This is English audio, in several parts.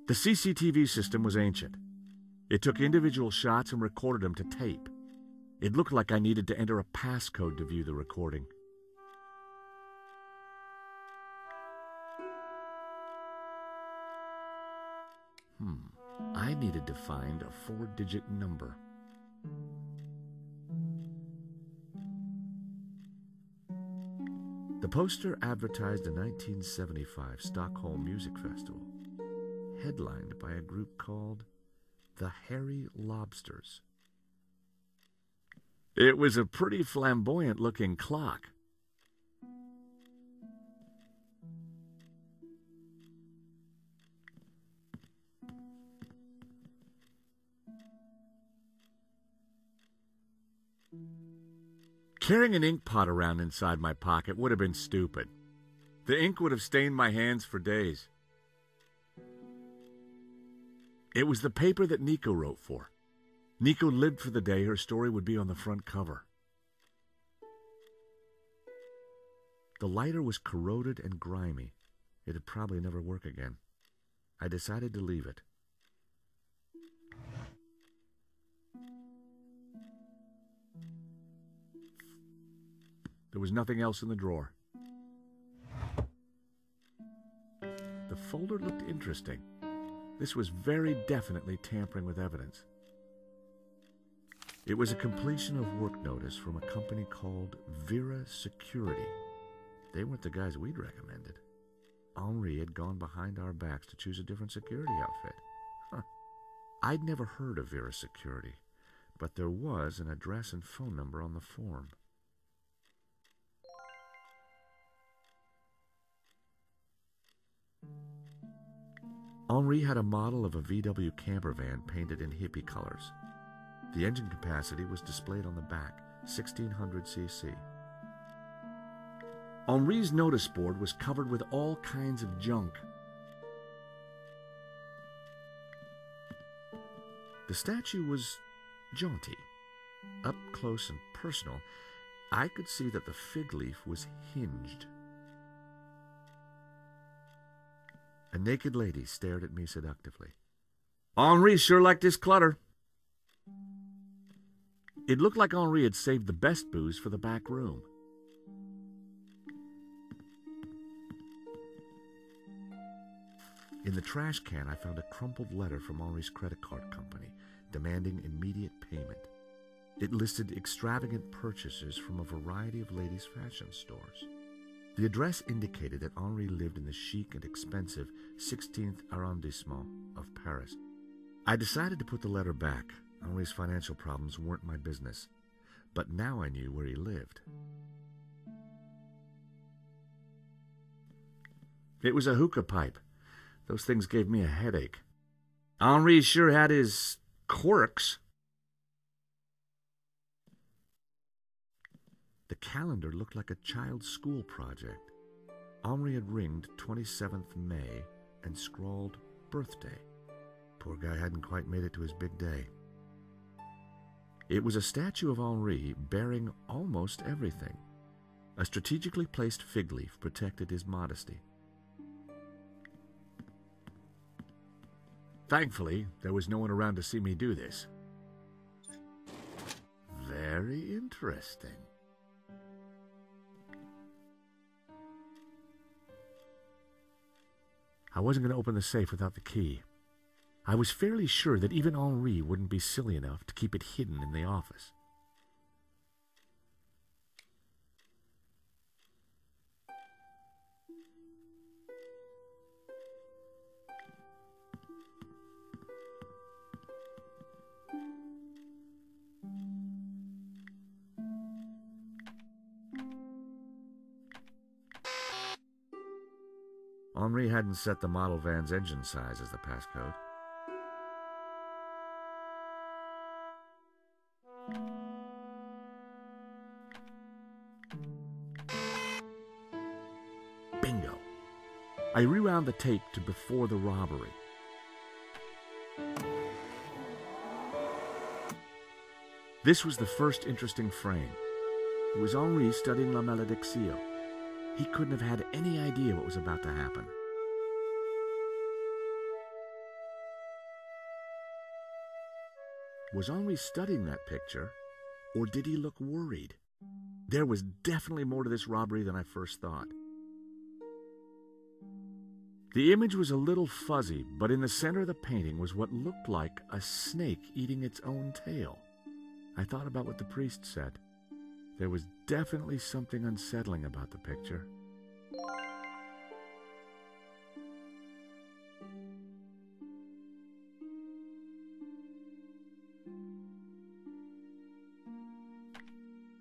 The CCTV system was ancient. It took individual shots and recorded them to tape. It looked like I needed to enter a passcode to view the recording. I needed to find a 4-digit number. The poster advertised a 1975 Stockholm Music Festival, headlined by a group called the Hairy Lobsters. It was a pretty flamboyant-looking clock. Carrying an ink pot around inside my pocket would have been stupid. The ink would have stained my hands for days. It was the paper that Nico wrote for. Nico lived for the day her story would be on the front cover. The lighter was corroded and grimy. It'd probably never work again. I decided to leave it. There was nothing else in the drawer. The folder looked interesting. This was very definitely tampering with evidence. It was a completion of work notice from a company called Vera Security. They weren't the guys we'd recommended. Henri had gone behind our backs to choose a different security outfit. I'd never heard of Vera Security, but there was an address and phone number on the form. Henri had a model of a VW camper van painted in hippie colors. The engine capacity was displayed on the back, 1600 cc. Henri's notice board was covered with all kinds of junk. The statue was jaunty. Up close and personal, I could see that the fig leaf was hinged. A naked lady stared at me seductively. Henri sure liked his clutter. It looked like Henri had saved the best booze for the back room. In the trash can, I found a crumpled letter from Henri's credit card company, demanding immediate payment. It listed extravagant purchases from a variety of ladies' fashion stores. The address indicated that Henri lived in the chic and expensive 16th arrondissement of Paris. I decided to put the letter back. Henri's financial problems weren't my business, but now I knew where he lived. It was a hookah pipe. Those things gave me a headache. Henri sure had his quirks. The calendar looked like a child's school project. Henri had ringed 27th May and scrawled birthday. Poor guy hadn't quite made it to his big day. It was a statue of Henri bearing almost everything. A strategically placed fig leaf protected his modesty. Thankfully, there was no one around to see me do this. Very interesting. I wasn't going to open the safe without the key. I was fairly sure that even Henri wouldn't be silly enough to keep it hidden in the office. Henri hadn't set the model van's engine size as the passcode. Bingo! I rewound the tape to before the robbery. This was the first interesting frame. It was Henri studying La Malédiction. He couldn't have had any idea what was about to happen. Was Henri studying that picture, or did he look worried? There was definitely more to this robbery than I first thought. The image was a little fuzzy, but in the center of the painting was what looked like a snake eating its own tail. I thought about what the priest said. There was definitely something unsettling about the picture.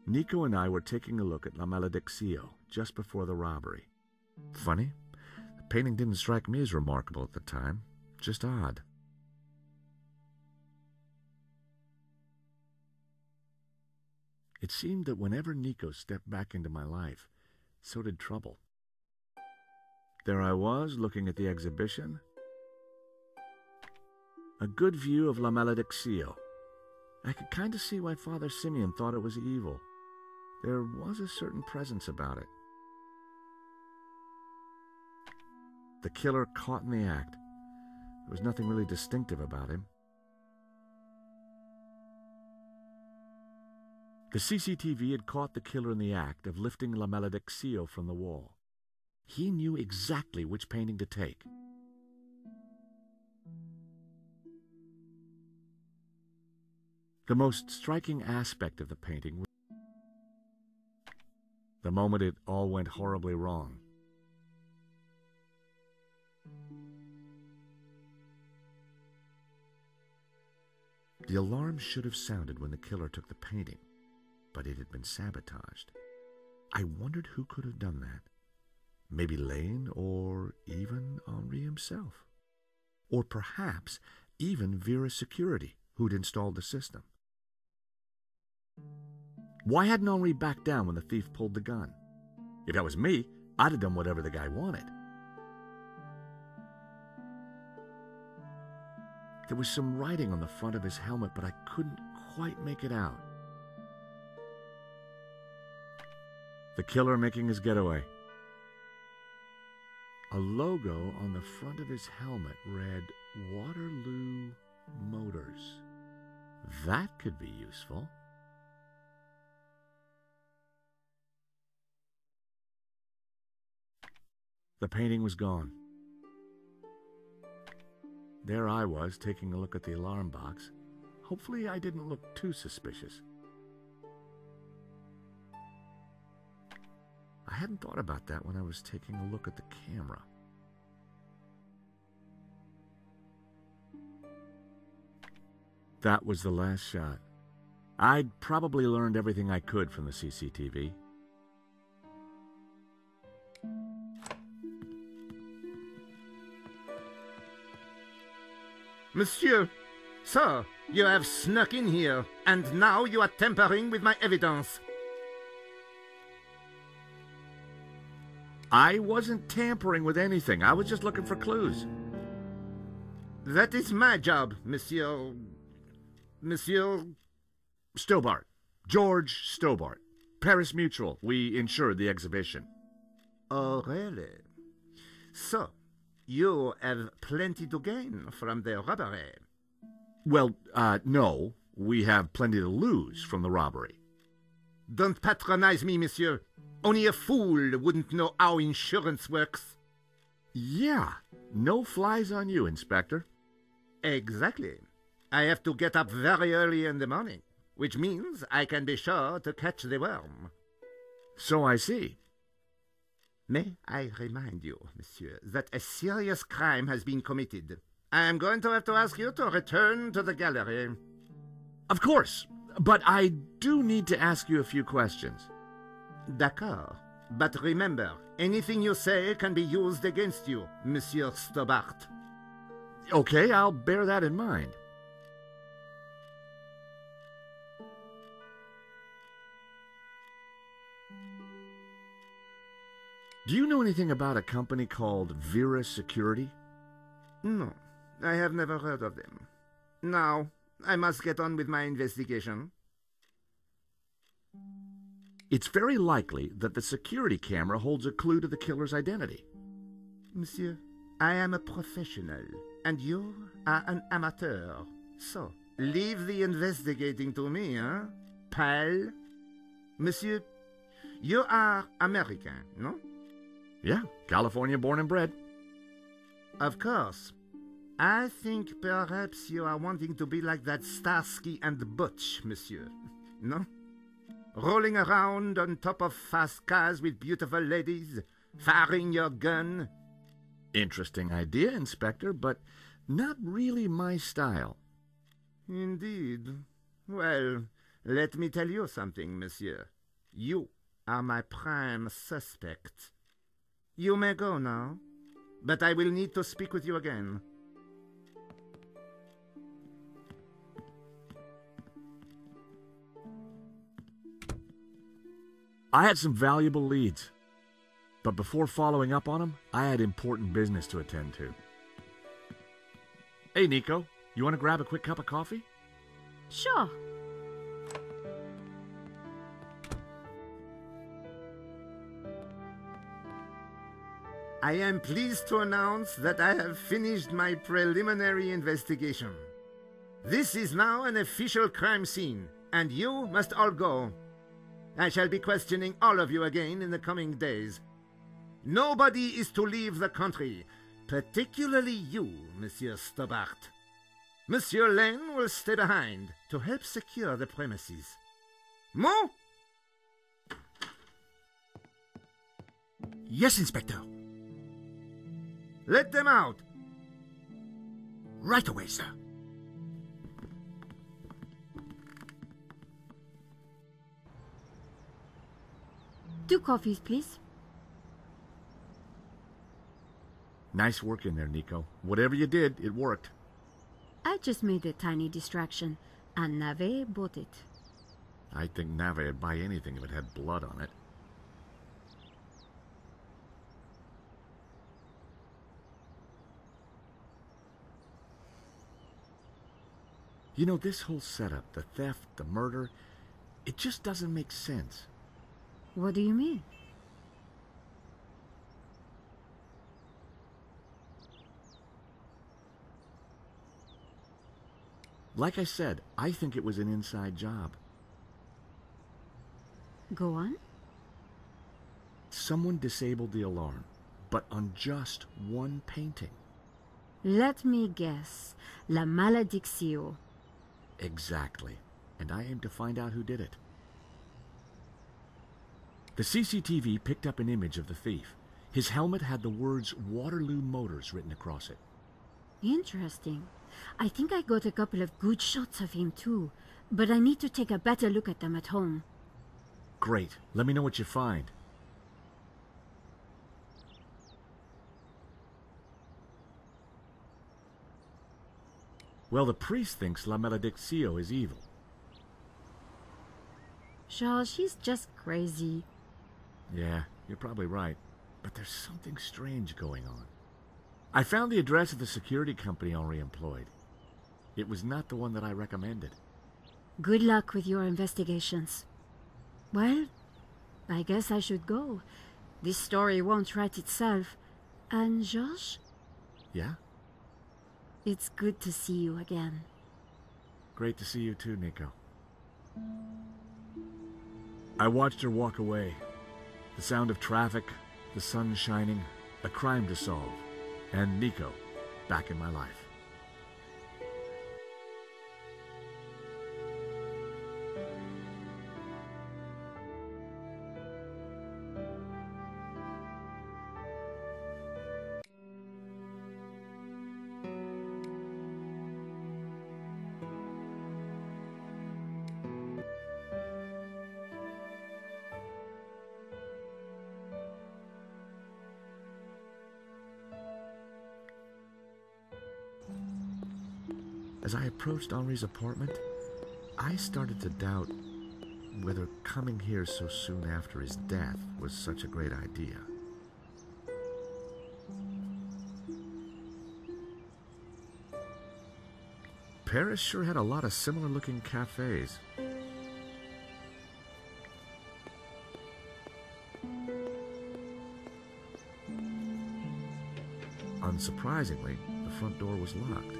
Nico and I were taking a look at La Malediccio just before the robbery. Funny, the painting didn't strike me as remarkable at the time, just odd. It seemed that whenever Nico stepped back into my life, so did trouble. There I was, looking at the exhibition. A good view of La Malediccio. I could kind of see why Father Simeon thought it was evil. There was a certain presence about it. The killer caught in the act. There was nothing really distinctive about him. The CCTV had caught the killer in the act of lifting La Malediccio from the wall. He knew exactly which painting to take. The most striking aspect of the painting was the moment it all went horribly wrong. The alarm should have sounded when the killer took the painting, but it had been sabotaged. I wondered who could have done that. Maybe Lane, or even Henri himself. Or perhaps even Vera's security, who'd installed the system. Why hadn't Henri backed down when the thief pulled the gun? If that was me, I'd have done whatever the guy wanted. There was some writing on the front of his helmet, but I couldn't quite make it out. The killer making his getaway. A logo on the front of his helmet read Waterloo Motors. That could be useful. The painting was gone. There I was, taking a look at the alarm box. Hopefully I didn't look too suspicious. I hadn't thought about that when I was taking a look at the camera. That was the last shot. I'd probably learned everything I could from the CCTV. Monsieur, sir, you have snuck in here, and now you are tampering with my evidence. I wasn't tampering with anything. I was just looking for clues. That is my job, Monsieur Stobart. George Stobart. Paris Mutual. We insured the exhibition. Oh, really? So, you have plenty to gain from the robbery. Well, no. We have plenty to lose from the robbery. Don't patronize me, monsieur. Only a fool wouldn't know how insurance works. Yeah. No flies on you, Inspector. Exactly. I have to get up very early in the morning, which means I can be sure to catch the worm. So I see. May I remind you, monsieur, that a serious crime has been committed. I am going to have to ask you to return to the gallery. Of course, but I do need to ask you a few questions. D'accord. But remember, anything you say can be used against you, Monsieur Stobart. Okay, I'll bear that in mind. Do you know anything about a company called Vera Security? No, I have never heard of them. Now, I must get on with my investigation. It's very likely that the security camera holds a clue to the killer's identity. Monsieur, I am a professional, and you are an amateur. So, Leave the investigating to me, huh? Pal? Monsieur, you are American, no? Yeah, California born and bred. Of course. I think perhaps you are wanting to be like that Starsky and Butch, monsieur. No? Rolling around on top of fast cars with beautiful ladies, firing your gun. Interesting idea, Inspector, but not really my style. Indeed. Well, let me tell you something, monsieur. You are my prime suspect. You may go now, but I will need to speak with you again. I had some valuable leads, but before following up on them, I had important business to attend to. Hey, Nico, you want to grab a quick cup of coffee? Sure. I am pleased to announce that I have finished my preliminary investigation. This is now an official crime scene, and you must all go. I shall be questioning all of you again in the coming days. Nobody is to leave the country, particularly you, Monsieur Stobart. Monsieur Lane will stay behind to help secure the premises. Mo? Yes, Inspector. Let them out. Right away, sir. Two coffees, please. Nice work in there, Nico. Whatever you did, it worked. I just made a tiny distraction, and Nave bought it. I think Nave would buy anything if it had blood on it. You know, this whole setup, the theft, the murder, it just doesn't make sense. What do you mean? Like I said, I think it was an inside job. Go on. Someone disabled the alarm, but on just one painting. Let me guess. La Maldicion. Exactly. And I aim to find out who did it. The CCTV picked up an image of the thief. His helmet had the words Waterloo Motors written across it. Interesting. I think I got a couple of good shots of him too, but I need to take a better look at them at home. Great. Let me know what you find. Well, the priest thinks La Malediccio is evil. Charles, she's just crazy. Yeah, you're probably right. But there's something strange going on. I found the address of the security company Henri employed. It was not the one that I recommended. Good luck with your investigations. Well, I guess I should go. This story won't write itself. And Georges? Yeah? It's good to see you again. Great to see you too, Nico. I watched her walk away. The sound of traffic, the sun shining, a crime to solve, and Nico back in my life. As I approached Henri's apartment, I started to doubt whether coming here so soon after his death was such a great idea. Paris sure had a lot of similar-looking cafes. Unsurprisingly, the front door was locked.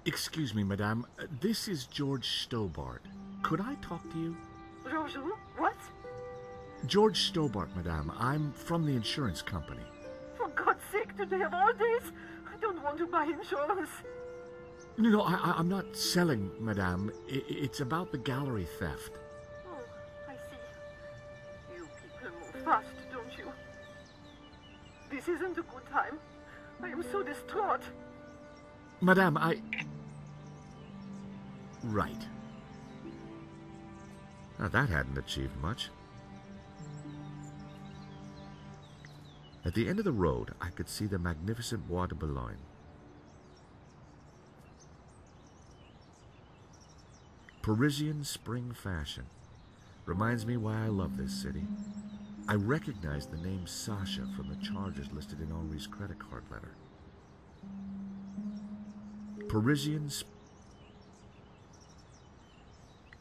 Excuse me, madame. This is George Stobart. Could I talk to you? George, what? George Stobart, madame. I'm from the insurance company. For God's sake, do they have all this? I don't want to buy insurance. No, I'm not selling, madame. It's about the gallery theft. Oh, I see. You people move fast, don't you? This isn't a good time. I am so distraught. Madame, Right. Now that hadn't achieved much. At the end of the road, I could see the magnificent Bois de Boulogne. Parisian spring fashion. Reminds me why I love this city. I recognized the name Sasha from the charges listed in Henri's credit card letter. Parisian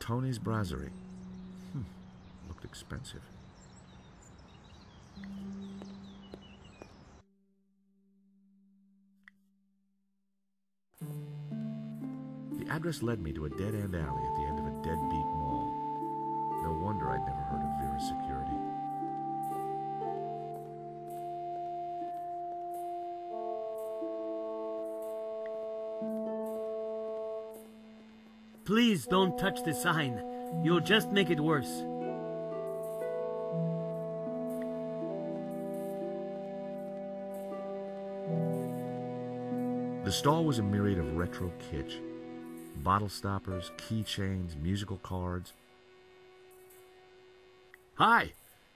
Tony's Brasserie. Looked expensive. The address led me to a dead-end alley at the end of a deadbeat mall. No wonder I'd never heard of Vera's security. Please don't touch the sign. You'll just make it worse. The stall was a myriad of retro kitsch. Bottle stoppers, keychains, musical cards. Hi,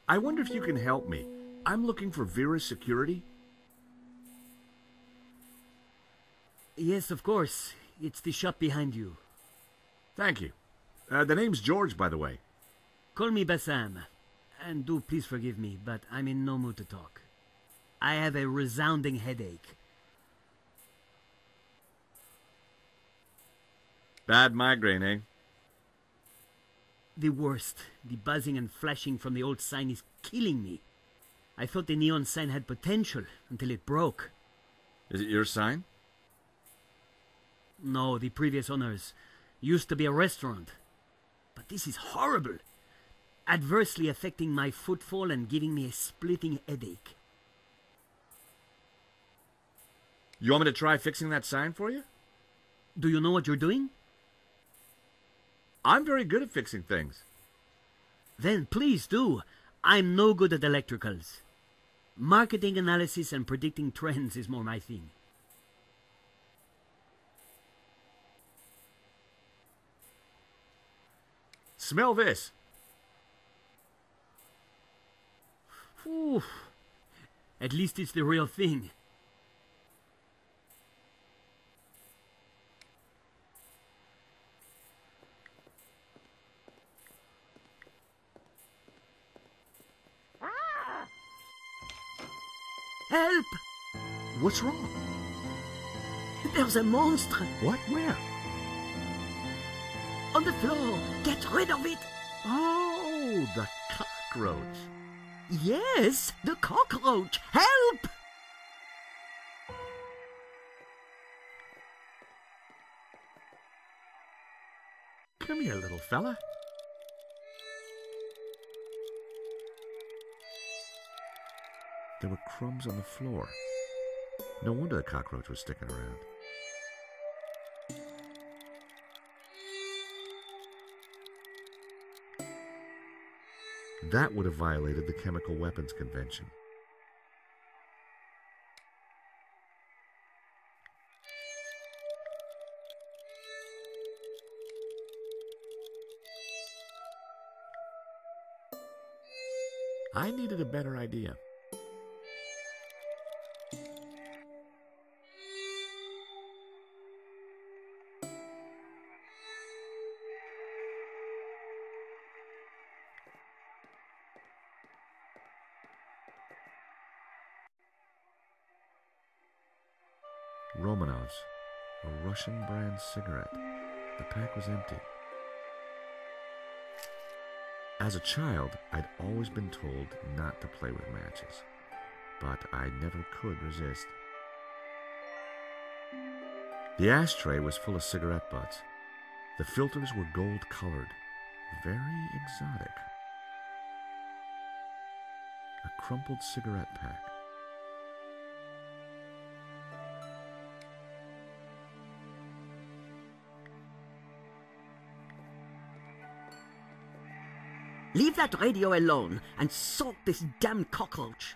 I wonder if you can help me. I'm looking for Vera's security. Yes, of course. It's the shop behind you. Thank you. The name's George, by the way. Call me Bassam. And do please forgive me, but I'm in no mood to talk. I have a resounding headache. Bad migraine, eh? The worst. The buzzing and flashing from the old sign is killing me. I thought the neon sign had potential until it broke. Is it your sign? No, the previous owners. Used to be a restaurant. But this is horrible. Adversely affecting my footfall and giving me a splitting headache. You want me to try fixing that sign for you? Do you know what you're doing? I'm very good at fixing things. Then please do. I'm no good at electricals. Marketing analysis and predicting trends is more my thing. Smell this. Ooh. At least it's the real thing. Help! What's wrong? There's a monster What? Where? on the floor. Get rid of it. Oh, the cockroach. Yes, the cockroach. Help! Come here, little fella. There were crumbs on the floor. No wonder the cockroach was sticking around. That would have violated the Chemical Weapons Convention. I needed a better idea. Romanov's, a Russian brand cigarette. The pack was empty. As a child, I'd always been told not to play with matches, but I never could resist. The ashtray was full of cigarette butts. The filters were gold-colored, very exotic. A crumpled cigarette pack. Leave that radio alone and salt this damn cockroach.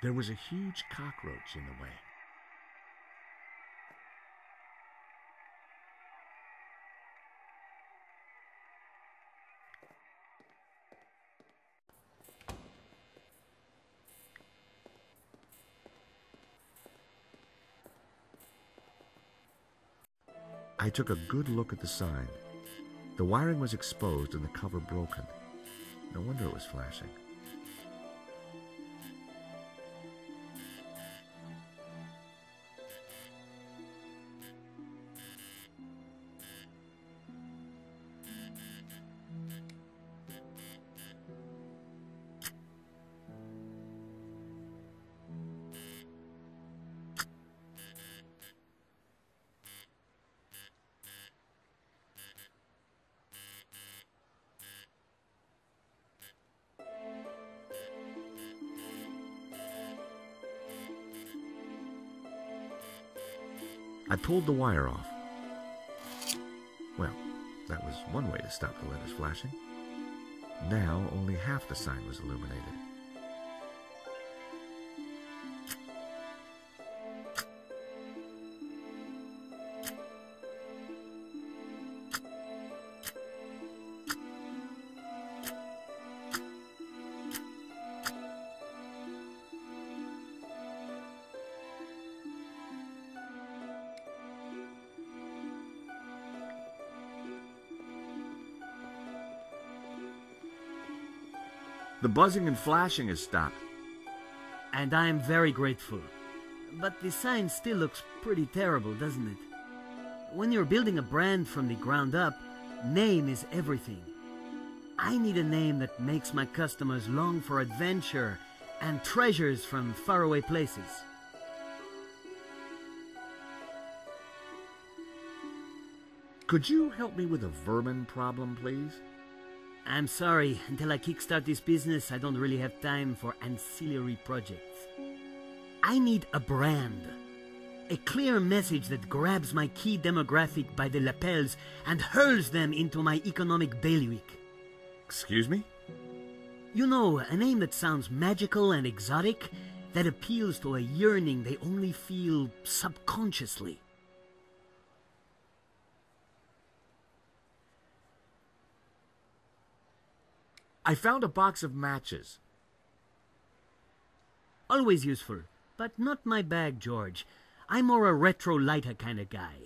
There was a huge cockroach in the way. I took a good look at the sign. The wiring was exposed and the cover broken. No wonder it was flashing. I pulled the wire off. Well, that was one way to stop the letters flashing. Now only half the sign was illuminated. The buzzing and flashing has stopped. And I am very grateful. But the sign still looks pretty terrible, doesn't it? When you're building a brand from the ground up, name is everything. I need a name that makes my customers long for adventure and treasures from faraway places. Could you help me with a vermin problem, please? I'm sorry, until I kickstart this business, I don't really have time for ancillary projects. I need a brand. A clear message that grabs my key demographic by the lapels and hurls them into my economic bailiwick. Excuse me? You know, a name that sounds magical and exotic, that appeals to a yearning they only feel subconsciously. I found a box of matches. Always useful, but not my bag, George. I'm more a retro lighter kind of guy.